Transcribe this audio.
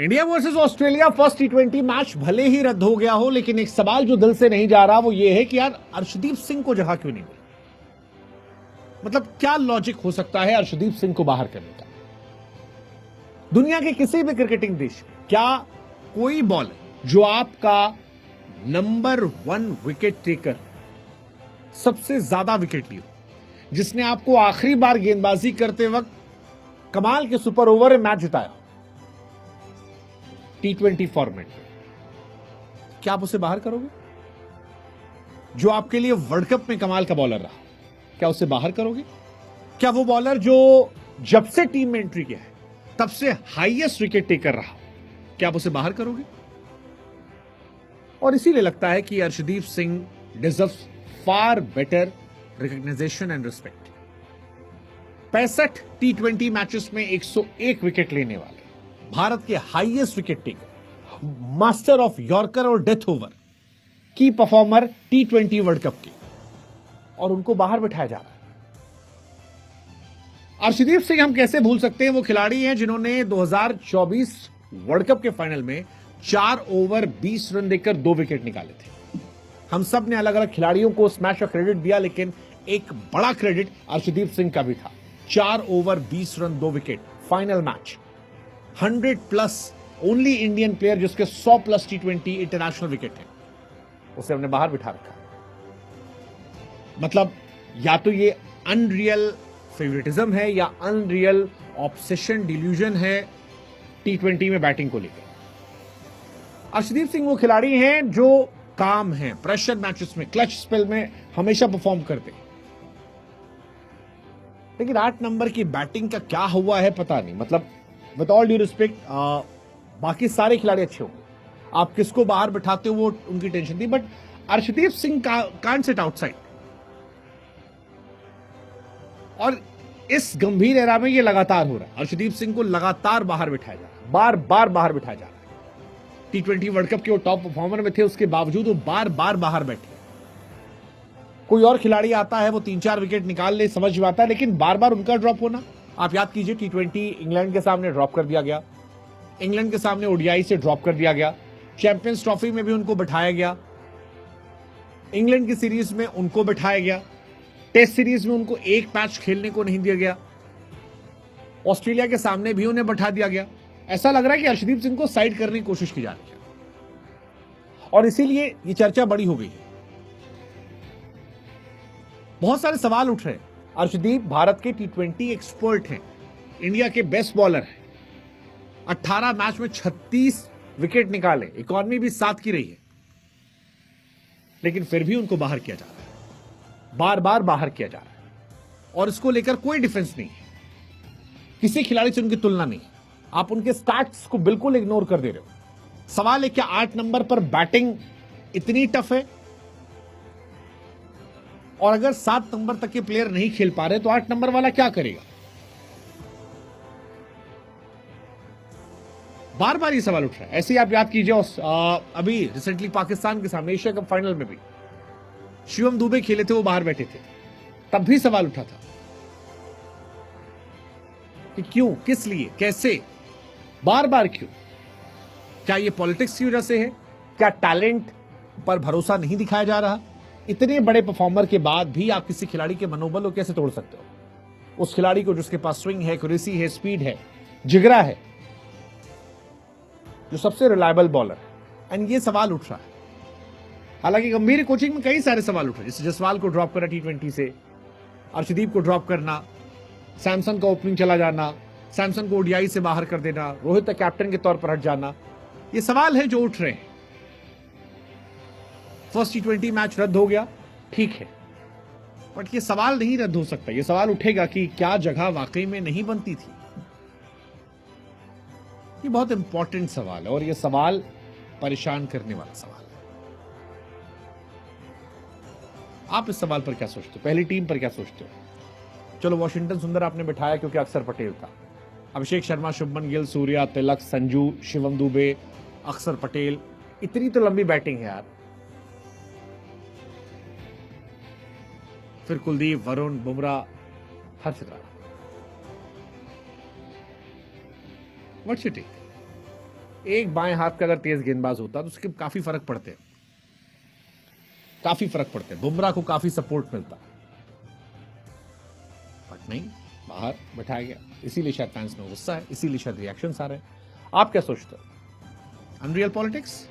India versus Australia first टी20 match भले ही रद्द हो गया हो, लेकिन एक सवाल जो दिल से नहीं जा रहा वो ये है कि यार अर्शदीप सिंह को जगह क्यों नहीं मिली। मतलब क्या लॉजिक हो सकता है अर्शदीप सिंह को बाहर करने का। दुनिया के किसी भी क्रिकेटिंग देश में क्या कोई बॉलर जो आपका नंबर 1 विकेट टेकर, सबसे ज्यादा विकेट ली हो, जिसने आपको आखिरी बार गेंदबाजी करते वक्त कमाल के सुपर ओवर में मैच जिताया टी20 फॉर्मेट में, क्या आप उसे बाहर करोगे? जो आपके लिए वर्ल्ड कप में कमाल का बॉलर रहा, क्या उसे बाहर करोगे? क्या वो बॉलर जो जब से टीम में एंट्री किया है तब से हाईएस्ट विकेट टेकर रहा, क्या आप उसे बाहर करोगे? और इसीलिए लगता है कि Arshdeep Singh deserves far better recognition and respect. 65 टी20 मैचेस में 101 विकेट लेने वाले, भारत के highest wicket taker, master of yorker और डेथ ओवर, की परफॉर्मर टी20 वर्ल्ड कप की, और उनको बाहर बिठाया जा रहा है। अर्शदीप सिंह हम कैसे भूल सकते हैं? वो खिलाड़ी हैं जिन्होंने 2024 वर्ल्ड कप के फाइनल में 4 ओवर 20 रन देकर 2 विकेट निकाले थे। हम सब ने अलग अलग खिलाड़ियों को उस मैच का क्रेडिट दिया, लेकिन एक बड़ा क्रेडिट अर्शदीप सिंह का भी था। 4 over 20 run 2 wicket, final match, 100+ only Indian player जिसके 100+ टी20 इंटरनेशनल विकेट है, उसे हमने बाहर बिठा रखा। मतलब या तो ये अनरियल फेवरेटिज्म है या अनरियल ऑब्सेशन, डिल्यूजन है टी20 में बैटिंग को लेकर। अर्शदीप सिंह वो खिलाड़ी हैं जो काम हैं, प्रेशर मैचेस में, क्लच स्पेल में हमेशा परफॉर्म करते हैं, लेकिन 8 नंबर की बैटिंग का क्या हुआ है पता नहीं। मतलब विद ऑल ड्यू रिस्पेक्ट, बाकी सारे खिलाड़ी अच्छे होंगे, आप किसको बाहर बिठाते हो वो उनकी टेंशन थी, but Arshdeep Singh can't sit outside. और इस गंभीर एरा में ये लगातार हो रहा है। अर्शदीप सिंह को लगातार बाहर बिठाया जा रहा है, बार बार बाहर बिठाया जा रहा है। टी20 वर्ल्ड कप के वो टॉप परफॉर्मर में थे, उसके बावजूद वो बार बार बाहर बैठे। कोई और खिलाड़ी आता है, वो 3-4 विकेट निकाल ले, समझ में आता है, लेकिन बार बार उनका ड्रॉप होना। आप याद कीजिए, टी20 इंग्लैंड के सामने ड्रॉप कर दिया गया, इंग्लैंड के सामने ओडीआई से ड्रॉप कर दिया गया, चैंपियंस ट्रॉफी में भी उनको बिठाया गया, इंग्लैंड की सीरीज में उनको बिठाया गया, टेस्ट सीरीज में उनको एक मैच खेलने को नहीं दिया गया, ऑस्ट्रेलिया के सामने भी उन्हें बैठा दिया गया। ऐसा लग रहा है कि अर्शदीप सिंह को साइड करने की कोशिश की जा रही है, और इसीलिए ये चर्चा बड़ी हो गई है। बहुत सारे सवाल उठ रहे हैं। अर्शदीप भारत के टी20 एक्सपर्ट हैं, इंडिया के बेस्ट बॉलर हैं, 18 मैच में 36 विकेट निकाले, इकॉनमी भी 7 की रही है, लेकिन फिर भी उनको बाहर किया जा रहा है, बार बार बाहर किया जा रहा है, और इसको लेकर कोई डिफेंस नहीं है, किसी खिलाड़ी से उनकी तुलना नहीं है। आप उनके स्टैट्स को बिल्कुल इग्नोर कर दे रहे हो। सवाल है, क्या 8 नंबर पर बैटिंग इतनी टफ है? और अगर 7 नंबर तक के प्लेयर नहीं खेल पा रहे तो 8 नंबर वाला क्या करेगा? बार बार ये सवाल उठ रहा है। ऐसे ही आप याद कीजिए, अभी रिसेंटली पाकिस्तान के सामने एशिया कप फाइनल में भी शिवम दुबे खेले थे, वो बाहर बैठे थे, तब भी सवाल उठा था कि क्यों, किस लिए, कैसे, बार बार क्यों? क्या ये पॉलिटिक्स की वजह से है? क्या टैलेंट पर भरोसा नहीं दिखाया जा रहा? इतने बड़े परफॉर्मर के बाद भी आप किसी खिलाड़ी के मनोबल को कैसे तोड़ सकते हो? उस खिलाड़ी को जिसके पास स्विंग है, एक्यूरेसी है, स्पीड है, जिगरा है, जो सबसे रिलायबल बॉलर है। एंड ये सवाल उठ रहा है। हालांकि गंभीर कोचिंग में कई सारे सवाल उठ रहे हैं, जैसे जसवाल को ड्रॉप करना टी20 से, अर्शदीप को ड्रॉप करना, सैमसन का ओपनिंग चला जाना, सैमसन को ओडीआई से बाहर कर देना, रोहित का कैप्टन के तौर पर हट जाना, ये सवाल है जो उठ रहे हैं। फर्स्ट टी20 मैच रद्द हो गया, ठीक है, बट ये सवाल नहीं रद्द हो सकता। ये सवाल उठेगा कि क्या जगह वाकई में नहीं बनती थी? ये बहुत इंपॉर्टेंट सवाल है, और ये सवाल परेशान करने वाला सवाल है। आप इस सवाल पर क्या सोचते हो? पहली टीम पर क्या सोचते हो? चलो, वॉशिंगटन सुंदर आपने बिठाया क्योंकि अक्षर पटेल था। अभिषेक शर्मा, शुभमन गिल, सूर्या, तिलक, संजू, शिवम दुबे, अक्षर पटेल, इतनी तो लंबी बैटिंग है यार। फिर Kuldeep, Varun, Bumrah, Harshit Rana. What's your take? एक बाएं हाथ का अगर तेज गेंदबाज होता तो उसके काफी फर्क पड़ते, काफी फर्क पड़ते, बुमराह को काफी सपोर्ट मिलता, बट नहीं, बाहर बैठाया गया। इसीलिए शायद फैंस में गुस्सा है, इसीलिए शायद रिएक्शंस आ रहे हैं। आप क्या सोचते हो? Unreal politics.